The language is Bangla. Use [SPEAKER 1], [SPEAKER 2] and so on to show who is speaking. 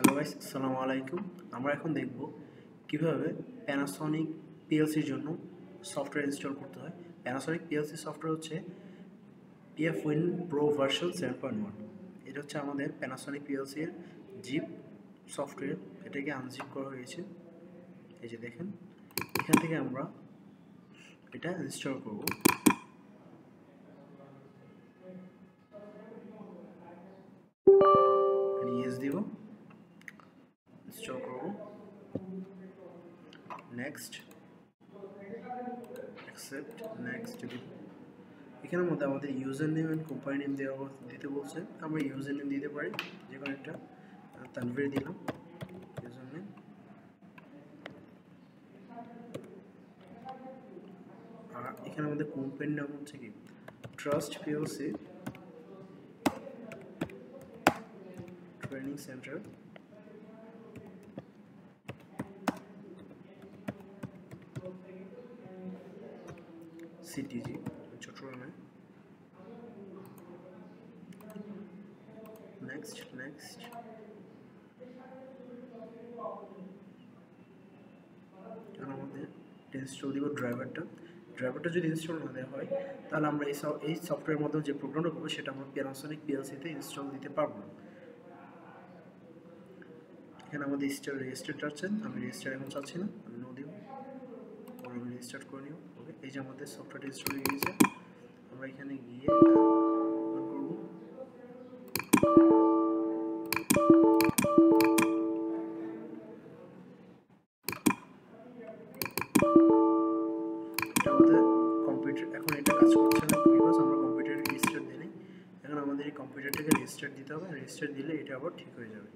[SPEAKER 1] হ্যালো গাইস, আসসালামু আলাইকুম। আমরা এখন দেখব কিভাবে Panasonic PLC এর জন্য সফটওয়্যার ইনস্টল করতে হয়। Panasonic PLC সফটওয়্যার হচ্ছে PFWin Pro ভার্সন 7.1। এটা হচ্ছে আমাদের Panasonic PLC এর জিপ সফটওয়্যার। এটাকে আনজিপ করা হয়েছে, এই যে দেখেন। এখান থেকে আমরা এটা ইনস্টল করব। ইয়েস দিব, ইনস্টল করব, নেক্সট, অ্যাকসেপ্ট, নেক্সট দিব। এখানের মধ্যে আমাদের user name and company name দিতে বলছে। আমরা ইউজার নেম দিতে পারি, যে কোনো একটা। তানভীর দিলাম ইউজার নেম। আর এখানে আমাদের কোম্পানির নাম হচ্ছে কি trust PLC training centre, CTG চট্টগ্রামে। নেক্সট নেক্সট, আমাদের ইনস্টল দিব ড্রাইভারটা যদি ইনস্টল না দেওয়া হয় তাহলে আমরা এই সফটওয়্যারের মধ্যে যে প্রোগ্রামটা করবো সেটা আমরা Panasonic PLC-তে ইনস্টল দিতে পারবো না। এখানে আমাদের রেজিস্টার চাচ্ছেন, আমি রেজিস্টার এখন চাচ্ছি না, আমি নো দিব, আমি রেজিস্টার্ট করে নিব। ওকে, এই যে আমাদের সফটওয়্যারটা ইনস্টল হয়ে গেছে। আমরা এখানে গিয়ে ওপেন করব। এটা আমাদের কম্পিউটার এখন এটা কাজ করছে না, বিকজ আমরা কম্পিউটারে রেজিস্টার দিই নাই। এখন আমাদের এই কম্পিউটারটাকে রেজিস্টার দিতে হবে, রেজিস্টার দিলে এটা আবার ঠিক হয়ে যাবে।